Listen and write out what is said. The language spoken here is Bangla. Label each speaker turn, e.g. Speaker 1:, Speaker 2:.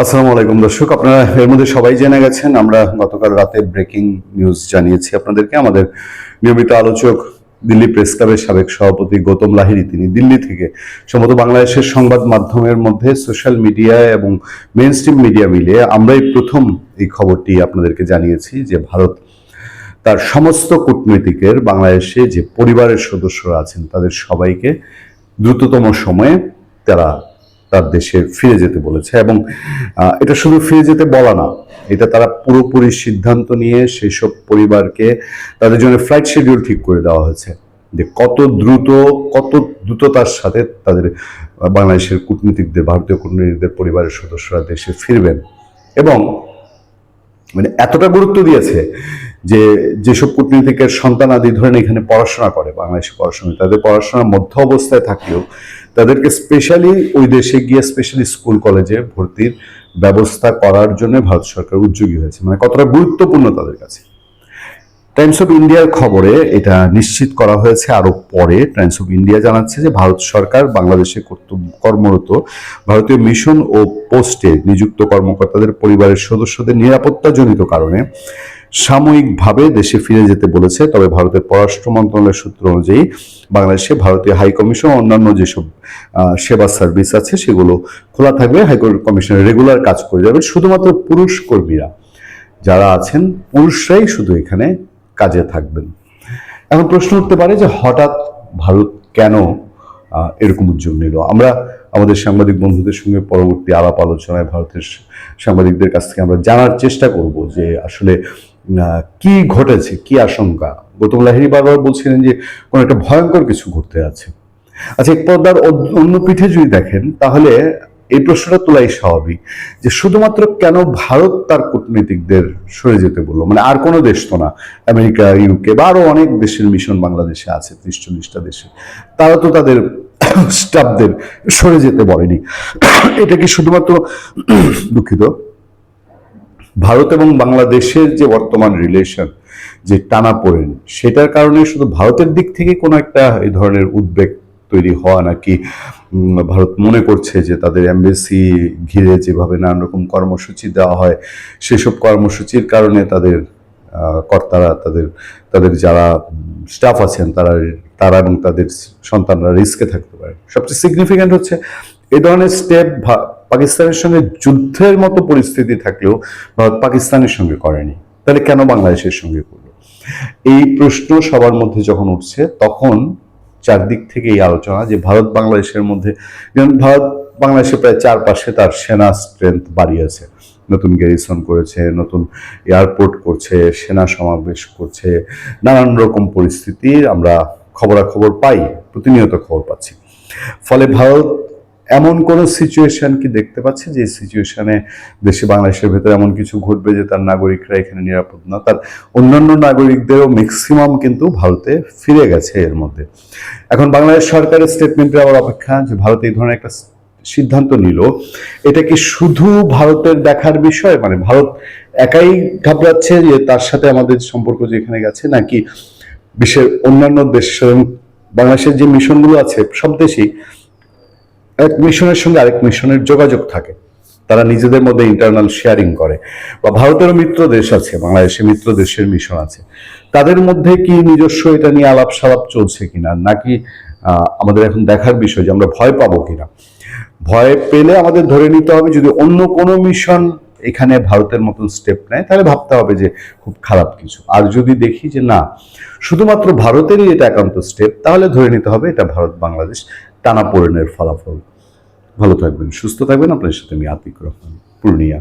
Speaker 1: আসসালামু আলাইকুম দর্শক, আপনারা এর মধ্যে সবাই জেনে গেছেন আমরা গতকাল রাতে ব্রেকিং নিউজ জানিয়েছি আপনাদেরকে। আমাদের নিয়মিত আলোচক দিল্লি প্রেস ক্লাবের সাবেক সভাপতি গৌতম লাহিড়ী তিনি দিল্লি থেকে সম্ভবত বাংলাদেশের সংবাদ মাধ্যমের মধ্যে সোশ্যাল মিডিয়া এবং মেইন স্ট্রিম মিডিয়া মিলিয়ে আমরাই প্রথম এই খবরটি আপনাদেরকে জানিয়েছি যে ভারত তার সমস্ত কূটনীতিকের বাংলাদেশে যে পরিবারের সদস্যরা আছেন তাদের সবাইকে দ্রুততম সময়ে তারা তার দেশে ফিরে যেতে বলেছে। এবং এটা শুধু ফিরে যেতে বলা না, এটা তারা পুরোপুরি সিদ্ধান্ত নিয়ে সেই সব পরিবারকে তাদের জন্য ফ্লাইট শিডিউল ঠিক করে দেওয়া হয়েছে যে কত দ্রুততার সাথে তাদের বাংলাদেশের কূটনীতিকদের, ভারতীয় কূটনীতিকদের পরিবারের সদস্যরা দেশে ফিরবেন। এবং মানে এতটা গুরুত্ব দিয়েছে যে যেসব কূটনীতিকের সন্তানাদি ধরেন এখানে পড়াশোনা করে, বাংলাদেশে পড়াশোনা, তাদের পড়াশোনার মধ্য অবস্থায় থাকলেও তাদেরকে স্পেশালি ওই দেশে গিয়ে স্পেশালি স্কুল কলেজে ভর্তির ব্যবস্থা করার জন্য ভারত সরকার উদ্যোগী হয়েছে। মানে কতটা গুরুত্বপূর্ণ তাদের কাছে। টাইমস অফ ইন্ডিয়ার খবরে এটা নিশ্চিত করা হয়েছে আরো পরে। টাইমস অফ ইন্ডিয়া জানাচ্ছে যে ভারত সরকার বাংলাদেশে কর্মরত ভারতীয় মিশন ও পোস্টে নিযুক্ত কর্মকর্তাদের পরিবারের সদস্যদের নিরাপত্তাজনিত কারণে সাময়িকভাবে দেশে ফিরে যেতে বলেছে। তবে ভারতের পররাষ্ট্র মন্ত্রণালয়ের সূত্র অনুযায়ী বাংলাদেশে ভারতীয় হাই কমিশন ও অন্যান্য যেসব সেবা সার্ভিস আছে সেগুলো খোলা থাকবে। হাই কমিশনের রেগুলার কাজ করে যাবে। শুধুমাত্র পুরুষ কর্মীরা যারা আছেন, পুরুষরাই শুধু এখানে কাজে থাকবেন। এখন প্রশ্ন উঠতে পারে যে হঠাৎ ভারত কেন এরকম উদ্যোগ নিল। আমরা আমাদের সাংবাদিক বন্ধুদের সঙ্গে পরবর্তী আলাপ আলোচনায় ভারতের সাংবাদিকদের কাছ থেকে আমরা জানার চেষ্টা করব যে আসলে কি ঘটেছে, কি আশঙ্কা। গৌতম লাহিড়ী বারবার বলছিলেন যে কোনো একটা ভয়ঙ্কর কিছু ঘটতে আছে। আচ্ছা, এক পর্দার অন্য পিঠে যদি দেখেন তাহলে এই প্রশ্নটা তোলাই স্বাভাবিক যে শুধুমাত্র কেন ভারত তার কূটনীতিকদের সরে যেতে বললো। মানে আর কোনো দেশ তো না, আমেরিকা, ইউকে বা আরো অনেক দেশের মিশন বাংলাদেশে আছে, 30-40টা দেশে, তারা তো তাদের স্টাফদের সরে যেতে বলেনি। এটা কি শুধুমাত্র দুঃখিত, ভারত এবং বাংলাদেশের যে বর্তমান রিলেশন, যে টানাপোড়েন, সেটার কারণে শুধু ভারতের দিক থেকে কোনো একটা এই ধরনের উদ্বেগ তৈরি হওয়া, নাকি ভারত মনে করছে যে তাদের এমবেসি ঘিরে যেভাবে নানান রকম কর্মসূচি দেওয়া হয় সেসব কর্মসূচির কারণে তাদের কর্তারা, তাদের যারা স্টাফ আছেন তারা এবং তাদের সন্তানরা রিস্কে থাকতে পারে। সবচেয়ে সিগনিফিক্যান্ট হচ্ছে এই ধরনের স্টেপ পাকিস্তানের সঙ্গে যুদ্ধের মতো পরিস্থিতি থাকলেও ভারত পাকিস্তানের সঙ্গে করেনি, তাহলে কেন বাংলাদেশের সঙ্গে করলো? এই প্রশ্ন সবার মধ্যে যখন উঠছে তখন চারদিক থেকে এই আলোচনা যে ভারত বাংলাদেশের মধ্যে, যেমন ভারত বাংলাদেশে প্রায় চারপাশে তার সেনা স্ট্রেংথ বাড়িয়েছে, নতুন গ্যারিসন করেছে, নতুন এয়ারপোর্ট করছে, সেনা সমাবেশ করছে, নানান রকম পরিস্থিতি আমরা খবরাখবর পাই, প্রতিনিয়ত খবর পাচ্ছি। ফলে ভারত এমন কোন সিচুয়েশন কি দেখতে পাচ্ছে যে সিচুয়েশনে দেশে, বাংলাদেশের ভেতরে এমন কিছু ঘটবে যে তার নাগরিকরা এখানে নিরাপদ না? তার অন্যান্য নাগরিকদেরও ম্যাক্সিমাম কিন্তু ভারতে ফিরে গেছে এর মধ্যে। এখন বাংলাদেশ সরকারের স্টেটমেন্টের আবার অপেক্ষা যে ভারত এই ধরনের একটা সিদ্ধান্ত নিল, এটা কি শুধু ভারতের দেখার বিষয়? মানে ভারত একাই ঘাবড়াচ্ছে যে তার সাথে আমাদের সম্পর্ক যেখানে গেছে, নাকি বিশ্বের অন্যান্য দেশের সঙ্গে বাংলাদেশের যে মিশনগুলো আছে সব দেশেই এক মিশনের সঙ্গে আরেক মিশনের যোগাযোগ থাকে, তারা নিজেদের মধ্যে ইন্টারনাল শেয়ারিং করে, বা ভারতেরও মিত্র দেশ আছে, বাংলাদেশের মিত্র দেশের মিশন আছে, তাদের মধ্যে কি নিজস্ব এটা নিয়ে আলাপ সালাপ চলছে কিনা, নাকি আমাদের এখন দেখার বিষয় যে আমরা ভয় পাবো কিনা। ভয় পেলে আমাদের ধরে নিতে হবে যদি অন্য কোনো মিশন এখানে ভারতের মতন স্টেপ নেয় তাহলে ভাবতে হবে যে খুব খারাপ কিছু। আর যদি দেখি যে না, শুধুমাত্র ভারতেরই এটা একান্ত স্টেপ, তাহলে ধরে নিতে হবে এটা ভারত বাংলাদেশ টানাপোড়েনের ফলাফল। ভালো থাকবেন, সুস্থ থাকবেন। আপনার সাথে আমি আতিক রহমান, পূর্ণিয়া।